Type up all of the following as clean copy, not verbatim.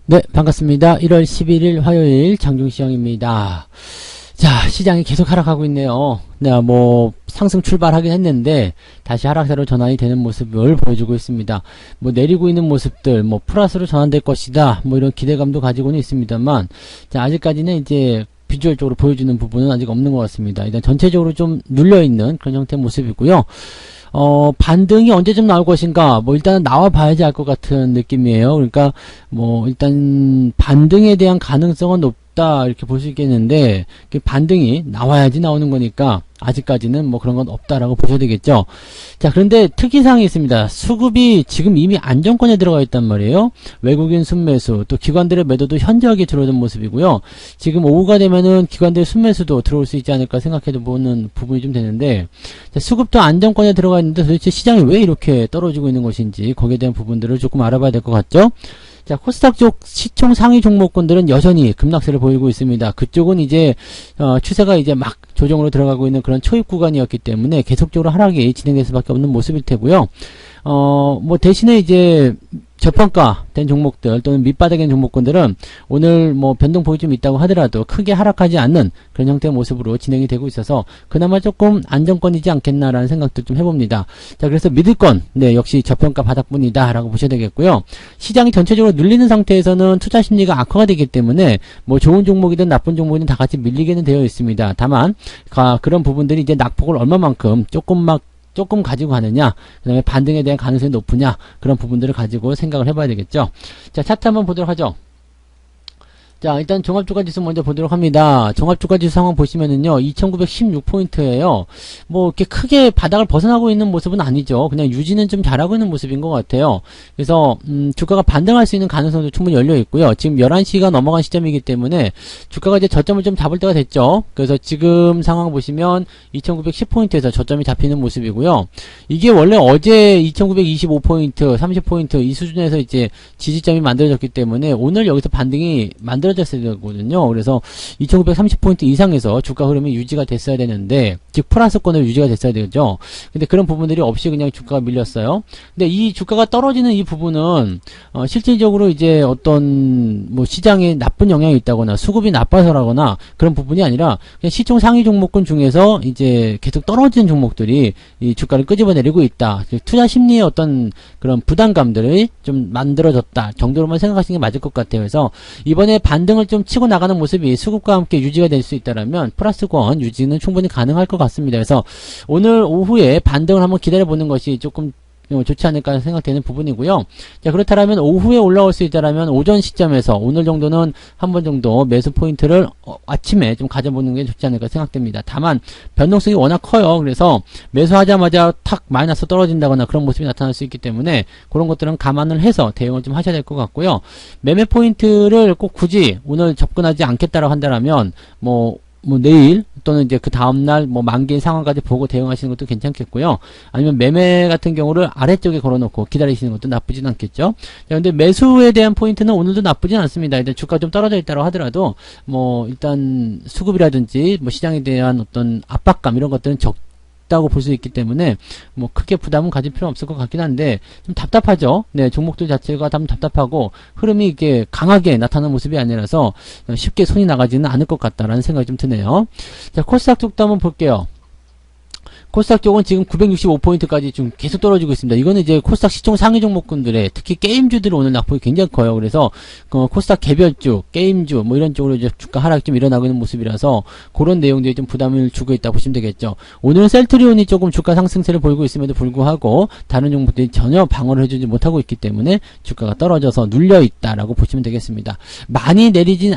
네, 반갑습니다. 1월 11일 화요일 장중시장입니다. 자, 시장이 계속 하락하고 있네요. 네, 상승 출발하긴 했는데, 다시 하락세로 전환이 되는 모습을 보여주고 있습니다. 내리고 있는 모습들, 플러스로 전환될 것이다, 이런 기대감도 가지고는 있습니다만, 자, 아직까지는 이제, 비주얼적으로 보여주는 부분은 아직 없는 것 같습니다. 일단 전체적으로 좀 눌려있는 그런 형태의 모습이고요. 반등이 언제쯤 나올 것인가, 일단은 나와 봐야지 알 것 같은 느낌이에요. 그러니까, 일단, 반등에 대한 가능성은 높다, 이렇게 볼 수 있겠는데, 반등이 나와야지 나오는 거니까, 아직까지는 그런 건 없다라고 보셔야 되겠죠. 자, 그런데 특이사항이 있습니다. 수급이 지금 이미 안정권에 들어가 있단 말이에요. 외국인 순매수, 또 기관들의 매도도 현저하게 들어오는 모습이고요. 지금 오후가 되면은 기관들의 순매수도 들어올 수 있지 않을까 생각해도 보는 부분이 좀 되는데, 자, 수급도 안정권에 들어가 있는데 도대체 시장이 왜 이렇게 떨어지고 있는 것인지 거기에 대한 부분들을 조금 알아봐야 될 것 같죠. 자, 코스닥 쪽 시총 상위 종목군들은 여전히 급락세를 보이고 있습니다. 그쪽은 이제 추세가 이제 막 조정으로 들어가고 있는 그런 초입 구간이었기 때문에 계속적으로 하락이 진행될 수밖에 없는 모습일 테고요. 대신에 이제 저평가된 종목들 또는 밑바닥에 있는 종목군들은 오늘 변동폭이 좀 있다고 하더라도 크게 하락하지 않는 그런 형태의 모습으로 진행이 되고 있어서 그나마 조금 안정권이지 않겠나라는 생각도 좀 해봅니다. 자, 그래서 믿을건, 네, 역시 저평가 바닥뿐이다 라고 보셔야 되겠고요. 시장이 전체적으로 눌리는 상태에서는 투자 심리가 악화가 되기 때문에 좋은 종목이든 나쁜 종목이든 다 같이 밀리게는 되어 있습니다. 다만 그런 부분들이 이제 낙폭을 얼마만큼 조금 가지고 가느냐, 그 다음에 반등에 대한 가능성이 높으냐, 그런 부분들을 가지고 생각을 해봐야 되겠죠. 자, 차트 한번 보도록 하죠. 자, 일단 종합주가지수 먼저 보도록 합니다. 종합주가지수 상황 보시면은요, 2916포인트예요. 이렇게 크게 바닥을 벗어나고 있는 모습은 아니죠. 그냥 유지는 좀 잘하고 있는 모습인 것 같아요. 그래서, 주가가 반등할 수 있는 가능성도 충분히 열려 있고요. 지금 11시가 넘어간 시점이기 때문에 주가가 이제 저점을 좀 잡을 때가 됐죠. 그래서 지금 상황 보시면 2910포인트에서 저점이 잡히는 모습이고요. 이게 원래 어제 2925포인트, 30포인트 이 수준에서 이제 지지점이 만들어졌기 때문에 오늘 여기서 반등이 만들어졌어야 되거든요. 그래서 2930포인트 이상에서 주가 흐름이 유지가 됐어야 되는데, 즉 플러스권으로 유지가 됐어야 되죠. 근데 그런 부분들이 없이 그냥 주가가 밀렸어요. 근데 이 주가가 떨어지는 이 부분은 실질적으로 이제 어떤 시장에 나쁜 영향이 있다거나 수급이 나빠서라거나 그런 부분이 아니라 그냥 시총 상위 종목군 중에서 이제 계속 떨어지는 종목들이 이 주가를 끄집어내리고 있다. 투자 심리의 어떤 그런 부담감들이 좀 만들어졌다 정도로만 생각하시는 게 맞을 것 같아요. 그래서 이번에 반등을 좀 치고 나가는 모습이 수급과 함께 유지가 될 수 있다라면 플러스권 유지는 충분히 가능할 것 같습니다. 그래서 오늘 오후에 반등을 한번 기다려보는 것이 조금 좋지 않을까 생각되는 부분이고요. 자, 그렇다면 오후에 올라올 수 있다라면 오전 시점에서 오늘 정도는 한 번 정도 매수 포인트를 아침에 좀 가져보는 게 좋지 않을까 생각됩니다. 다만 변동성이 워낙 커요. 그래서 매수하자마자 탁 마이너스 떨어진다거나 그런 모습이 나타날 수 있기 때문에 그런 것들은 감안을 해서 대응을 좀 하셔야 될 것 같고요. 매매 포인트를 꼭 굳이 오늘 접근하지 않겠다라고 한다면 내일 또는 이제 그 다음날 만기인 상황까지 보고 대응하시는 것도 괜찮겠고요. 아니면 매매 같은 경우를 아래쪽에 걸어놓고 기다리시는 것도 나쁘진 않겠죠. 자, 근데 매수에 대한 포인트는 오늘도 나쁘진 않습니다. 일단 주가 좀 떨어져 있다고 하더라도 일단 수급이라든지 시장에 대한 어떤 압박감 이런 것들은 적다고 볼 수 있기 때문에 크게 부담은 가질 필요는 없을 것 같긴 한데 좀 답답하죠. 네, 종목들 자체가 좀 답답하고 흐름이 이렇게 강하게 나타나는 모습이 아니라서 쉽게 손이 나가지는 않을 것 같다라는 생각이 좀 드네요. 자, 코스닥 쪽도 한번 볼게요. 코스닥 쪽은 지금 965포인트까지 좀 계속 떨어지고 있습니다. 이거는 이제 코스닥 시총 상위 종목군들의 특히 게임주들이 오늘 낙폭이 굉장히 커요. 그래서 코스닥 개별주, 게임주 이런 쪽으로 이제 주가 하락이 좀 일어나고 있는 모습이라서 그런 내용들이 좀 부담을 주고 있다 보시면 되겠죠. 오늘은 셀트리온이 조금 주가 상승세를 보이고 있음에도 불구하고 다른 종목들이 전혀 방어를 해주지 못하고 있기 때문에 주가가 떨어져서 눌려 있다라고 보시면 되겠습니다. 많이 내리진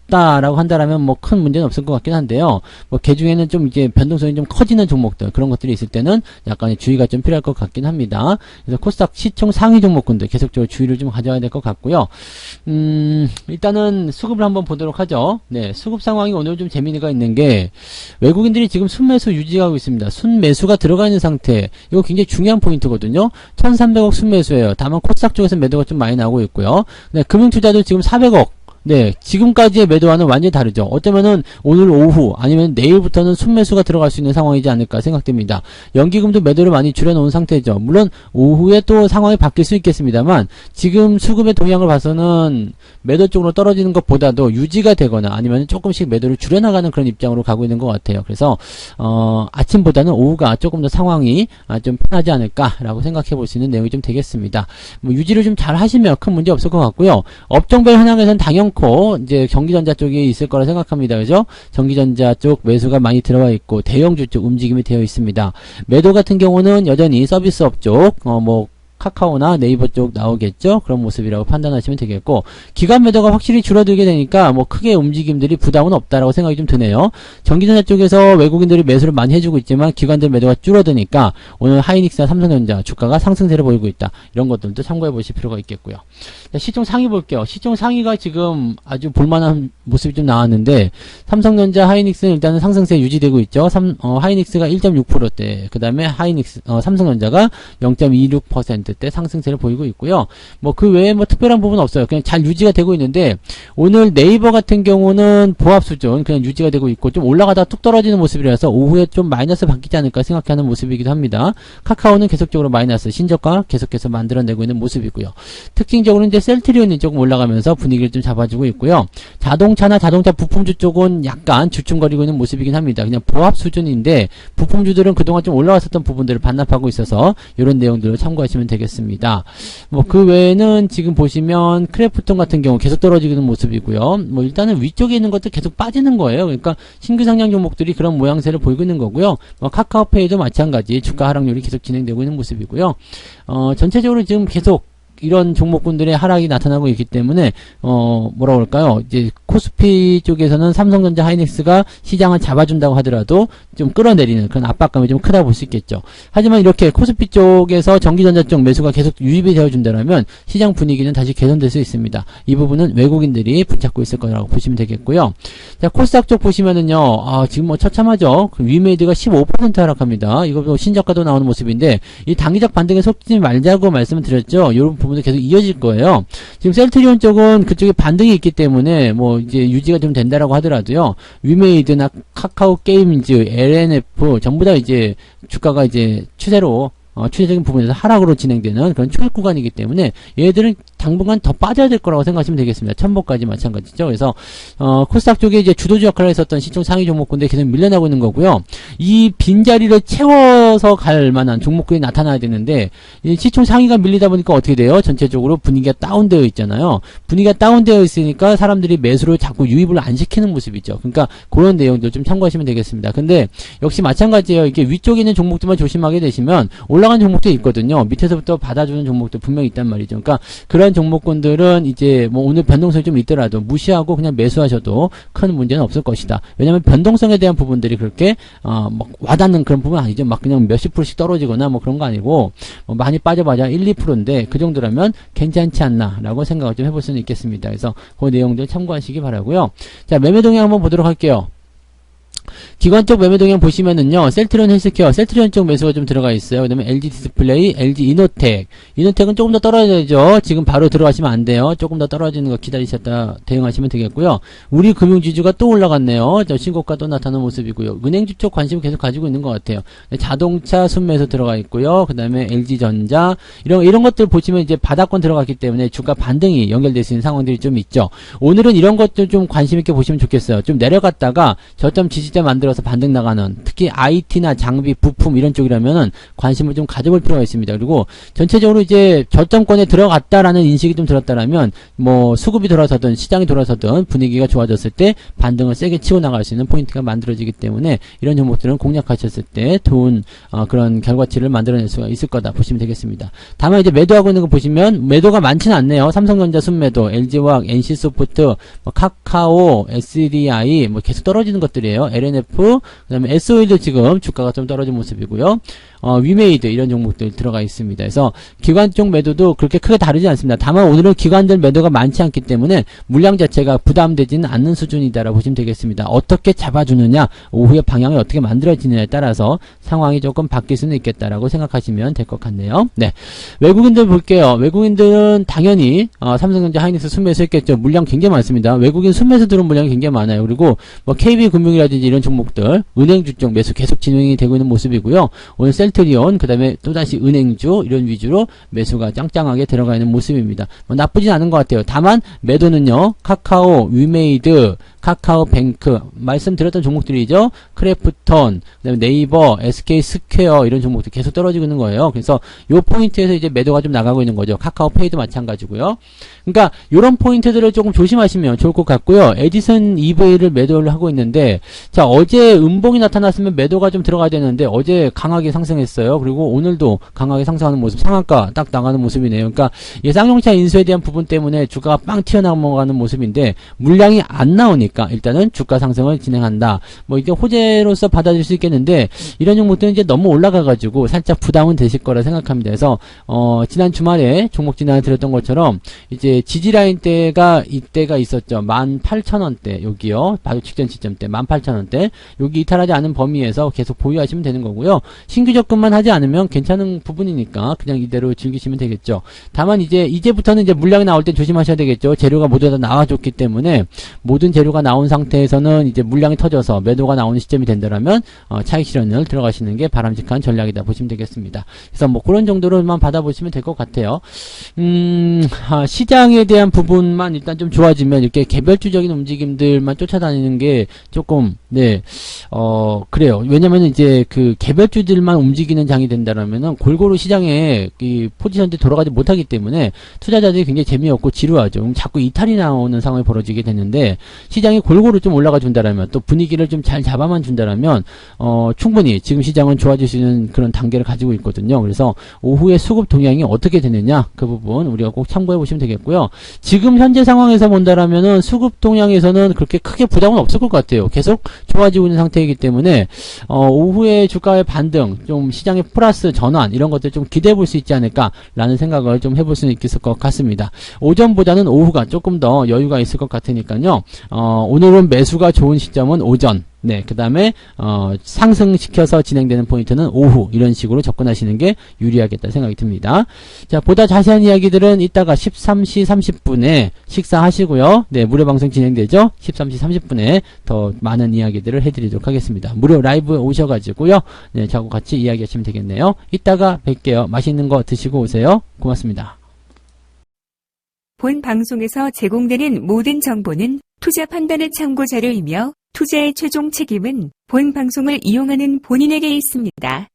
라고 한다라면 큰 문제는 없을 것 같긴 한데요. 그 중에는 좀 이제 변동성이 좀 커지는 종목들 그런 것들이 있을 때는 약간의 주의가 좀 필요할 것 같긴 합니다. 그래서 코스닥 시총 상위 종목군들 계속적으로 주의를 좀 가져야 될 것 같고요. 일단은 수급을 한번 보도록 하죠. 네, 수급 상황이 오늘 좀 재미가 있는 게 외국인들이 지금 순매수 유지하고 있습니다. 순매수가 들어가 있는 상태. 이거 굉장히 중요한 포인트거든요. 1300억 순매수예요. 다만 코스닥 쪽에서 매도가 좀 많이 나오고 있고요. 네, 금융투자도 지금 400억 네, 지금까지의 매도와는 완전히 다르죠. 어쩌면은 오늘 오후 아니면 내일부터는 순매수가 들어갈 수 있는 상황이지 않을까 생각됩니다. 연기금도 매도를 많이 줄여놓은 상태죠. 물론 오후에 또 상황이 바뀔 수 있겠습니다만 지금 수급의 동향을 봐서는 매도 쪽으로 떨어지는 것보다도 유지가 되거나 아니면 조금씩 매도를 줄여나가는 그런 입장으로 가고 있는 것 같아요. 그래서 아침보다는 오후가 조금 더 상황이 좀 편하지 않을까라고 생각해 볼 수 있는 내용이 좀 되겠습니다. 뭐 유지를 좀 잘 하시면 큰 문제 없을 것 같고요. 업종별 현황에서는 당연코 이제 전기전자 쪽에 있을 거라 생각합니다. 그죠? 전기전자 쪽 매수가 많이 들어와 있고 대형주 쪽 움직임이 되어 있습니다. 매도 같은 경우는 여전히 서비스업 쪽, 뭐 카카오나 네이버 쪽 나오겠죠? 그런 모습이라고 판단하시면 되겠고, 기관 매도가 확실히 줄어들게 되니까 뭐 크게 움직임들이 부담은 없다라고 생각이 좀 드네요. 전기전자 쪽에서 외국인들이 매수를 많이 해주고 있지만 기관들 매도가 줄어드니까 오늘 하이닉스나 삼성전자 주가가 상승세를 보이고 있다. 이런 것들도 참고해 보실 필요가 있겠고요. 자, 시총 상위 볼게요. 시총 상위가 지금 아주 볼만한 모습이 좀 나왔는데, 삼성전자, 하이닉스는 일단은 상승세 유지되고 있죠. 하이닉스가 1.6%대, 그 다음에 삼성전자가 0.26% 대 상승세를 보이고 있고요. 뭐 그 외에 뭐 특별한 부분은 없어요. 그냥 잘 유지가 되고 있는데, 오늘 네이버 같은 경우는 보합 수준 그냥 유지가 되고 있고 좀 올라가다 뚝 떨어지는 모습이라서 오후에 좀 마이너스 바뀌지 않을까 생각하는 모습이기도 합니다. 카카오는 계속적으로 마이너스 신저가 계속해서 만들어내고 있는 모습이고요. 특징적으로 이제 셀트리온이 조금 올라가면서 분위기를 좀 잡아주고 있고요. 자동차나 자동차 부품주 쪽은 약간 주춤거리고 있는 모습이긴 합니다. 그냥 보합 수준인데 부품주들은 그동안 좀 올라왔었던 부분들을 반납하고 있어서 이런 내용들을 참고하시면 되겠습니다. 뭐 그 외에는 지금 보시면 크래프톤 같은 경우 계속 떨어지는 모습이고요. 뭐 일단은 위쪽에 있는 것도 계속 빠지는 거예요. 그러니까 신규 상장 종목들이 그런 모양새를 보이고 있는 거고요. 뭐 카카오페이도 마찬가지 주가 하락률이 계속 진행되고 있는 모습이고요. 전체적으로 지금 계속 이런 종목군들의 하락이 나타나고 있기 때문에 뭐라 그럴까요? 이제 코스피 쪽에서는 삼성전자, 하이닉스가 시장을 잡아준다고 하더라도 좀 끌어내리는 그런 압박감이 좀 크다고 볼 수 있겠죠. 하지만 이렇게 코스피 쪽에서 전기전자 쪽 매수가 계속 유입이 되어준다면 시장 분위기는 다시 개선될 수 있습니다. 이 부분은 외국인들이 붙잡고 있을 거라고 보시면 되겠고요. 자, 코스닥 쪽 보시면은요, 지금 뭐 처참하죠. 그 위메이드가 15% 하락합니다. 이거 신저가도 나오는 모습인데 이 단기적 반등에 속지 말자고 말씀을 드렸죠. 이런 부분도 계속 이어질 거예요. 지금 셀트리온 쪽은 그쪽에 반등이 있기 때문에 뭐 이제 유지가 좀 된다라고 하더라도요. 위메이드나 카카오 게임즈, LNF 전부 다 이제 주가가 이제 추세적인 부분에서 하락으로 진행되는 그런 초입 구간이기 때문에 얘들은 당분간 더 빠져야 될 거라고 생각하시면 되겠습니다. 천보까지 마찬가지죠. 그래서 코스닥 쪽에 이제 주도주 역할을 했었던 시총 상위 종목군들 계속 밀려나고 있는 거고요. 이 빈자리를 채워서 갈 만한 종목군이 나타나야 되는데 이 시총 상위가 밀리다 보니까 어떻게 돼요? 전체적으로 분위기가 다운되어 있잖아요. 분위기가 다운되어 있으니까 사람들이 매수를 자꾸 유입을 안 시키는 모습이죠. 그러니까 그런 내용들 좀 참고하시면 되겠습니다. 근데 역시 마찬가지예요. 이게 위쪽에 있는 종목들만 조심하게 되시면 올라간 종목도 있거든요. 밑에서부터 받아주는 종목도 분명히 있단 말이죠. 그러니까 그런 종목군들은 이제 뭐 오늘 변동성이 좀 있더라도 무시하고 그냥 매수하셔도 큰 문제는 없을 것이다. 왜냐하면 변동성에 대한 부분들이 그렇게 막 와닿는 그런 부분은 아니죠. 막 그냥 몇십 프로씩 떨어지거나 뭐 그런 거 아니고 뭐 많이 빠져봐야 1, 2%인데 그 정도라면 괜찮지 않나라고 생각을 좀 해볼 수는 있겠습니다. 그래서 그 내용들 참고하시기 바라고요. 자, 매매 동향 한번 보도록 할게요. 기관 쪽 매매 동향 보시면은요, 셀트리온 헬스케어, 셀트리온 쪽 매수가 좀 들어가 있어요. 그 다음에 LG 디스플레이, LG 이노텍. 이노텍은 조금 더 떨어져야죠. 지금 바로 들어가시면 안 돼요. 조금 더 떨어지는 거 기다리셨다 대응하시면 되겠고요. 우리 금융지주가 또 올라갔네요. 저 신고가 또 나타나는 모습이고요. 은행주 쪽 관심을 계속 가지고 있는 것 같아요. 자동차 순매수 들어가 있고요. 그 다음에 LG전자. 이런 것들 보시면 이제 바닥권 들어갔기 때문에 주가 반등이 연결될 수 있는 상황들이 좀 있죠. 오늘은 이런 것들 좀 관심있게 보시면 좋겠어요. 좀 내려갔다가 저점 지지대 만들어서 반등 나가는, 특히 IT나 장비, 부품 이런 쪽이라면은 관심을 좀 가져볼 필요가 있습니다. 그리고 전체적으로 이제 저점권에 들어갔다라는 인식이 좀 들었다라면 뭐 수급이 돌아서든 시장이 돌아서든 분위기가 좋아졌을 때 반등을 세게 치고 나갈 수 있는 포인트가 만들어지기 때문에 이런 종목들은 공략하셨을 때 좋은 그런 결과치를 만들어낼 수가 있을 거다 보시면 되겠습니다. 다만 이제 매도하고 있는 거 보시면 매도가 많지는 않네요. 삼성전자 순매도, LG화학, NC소프트, 뭐 카카오, SDI 뭐 계속 떨어지는 것들이에요. LNF, 그 다음에 SO일도 지금 주가가 좀 떨어진 모습이고요. 위메이드 이런 종목들 들어가 있습니다. 그래서 기관 쪽 매도도 그렇게 크게 다르지 않습니다. 다만 오늘은 기관들 매도가 많지 않기 때문에 물량 자체가 부담되지는 않는 수준이다라고 보시면 되겠습니다. 어떻게 잡아주느냐, 오후의 방향이 어떻게 만들어지느냐에 따라서 상황이 조금 바뀔 수는 있겠다라고 생각하시면 될 것 같네요. 네, 외국인들 볼게요. 외국인들은 당연히 삼성전자, 하이닉스 순매수했겠죠. 물량 굉장히 많습니다. 외국인 순매수 들어온 물량이 굉장히 많아요. 그리고 뭐 KB금융이라든지 이런 종목들 은행주 쪽 매수 계속 진행이 되고 있는 모습이고요. 오늘 셀트리온, 그 다음에 또다시 은행주 이런 위주로 매수가 짱짱하게 들어가 있는 모습입니다. 뭐 나쁘진 않은 것 같아요. 다만 매도는요, 카카오, 위메이드, 카카오뱅크, 말씀드렸던 종목들이죠. 크래프톤, 그다음에 네이버, SK스퀘어 이런 종목들 계속 떨어지고 있는 거예요. 그래서 요 포인트에서 이제 매도가 좀 나가고 있는 거죠. 카카오페이도 마찬가지고요. 그러니까 요런 포인트들을 조금 조심하시면 좋을 것 같고요. 에디슨 EV를 매도를 하고 있는데, 자, 어제 음봉이 나타났으면 매도가 좀 들어가야 되는데 어제 강하게 상승했어요. 그리고 오늘도 강하게 상승하는 모습, 상한가 딱 나가는 모습이네요. 그러니까 쌍용차 인수에 대한 부분 때문에 주가가 빵 튀어나가는 모습인데 물량이 안 나오니까 일단은 주가 상승을 진행한다. 뭐 이게 호재로서 받아들일 수 있겠는데 이런 종목들은 이제 너무 올라가가지고 살짝 부담은 되실 거라 생각합니다. 그래서 지난 주말에 종목 진단을 드렸던 것처럼 이제 지지라인 때가 이때가 있었죠. 18,000원대 여기요. 바로 직전 지점대 18,000원대 여기 이탈하지 않은 범위에서 계속 보유하시면 되는 거고요. 신규 접근만 하지 않으면 괜찮은 부분이니까 그냥 이대로 즐기시면 되겠죠. 다만 이제부터는 이제 물량이 나올 때 조심하셔야 되겠죠. 재료가 모두 다 나와줬기 때문에 모든 재료가 나온 상태에서는 이제 물량이 터져서 매도가 나오는 시점이 된다라면 차익 실현을 들어가시는 게 바람직한 전략이다 보시면 되겠습니다. 그래서 뭐 그런 정도로만 받아보시면 될 것 같아요. 시장에 대한 부분만 일단 좀 좋아지면 이렇게 개별주적인 움직임들만 쫓아다니는 게 조금 그래요. 왜냐면 이제 그 개별주들만 움직이는 장이 된다라면은 골고루 시장에 이 포지션들이 돌아가지 못하기 때문에 투자자들이 굉장히 재미없고 지루하죠. 그럼 자꾸 이탈이 나오는 상황이 벌어지게 되는데 시장이 골고루 좀 올라가 준다라면 또 분위기를 좀 잘 잡아만 준다라면 충분히 지금 시장은 좋아질 수 있는 그런 단계를 가지고 있거든요. 그래서 오후에 수급 동향이 어떻게 되느냐 그 부분 우리가 꼭 참고해 보시면 되겠고요. 지금 현재 상황에서 본다라면은 수급 동향에서는 그렇게 크게 부담은 없을 것 같아요. 계속 좋아지고 있는 상태이기 때문에 오후에 주가의 반등, 좀 시장의 플러스 전환 이런 것들 좀 기대해 볼 수 있지 않을까라는 생각을 좀 해볼 수 있을 것 같습니다. 오전보다는 오후가 조금 더 여유가 있을 것 같으니까요. 오늘은 매수가 좋은 시점은 오전. 네, 그 다음에 상승시켜서 진행되는 포인트는 오후 이런 식으로 접근하시는 게 유리하겠다 생각이 듭니다. 자, 보다 자세한 이야기들은 이따가 13시 30분에 식사하시고요. 네, 무료 방송 진행되죠. 13시 30분에 더 많은 이야기들을 해드리도록 하겠습니다. 무료 라이브에 오셔가지고요. 네, 저하고 같이 이야기하시면 되겠네요. 이따가 뵐게요. 맛있는 거 드시고 오세요. 고맙습니다. 본 방송에서 제공되는 모든 정보는 투자 판단의 참고 자료이며 투자의 최종 책임은 본 방송을 이용하는 본인에게 있습니다.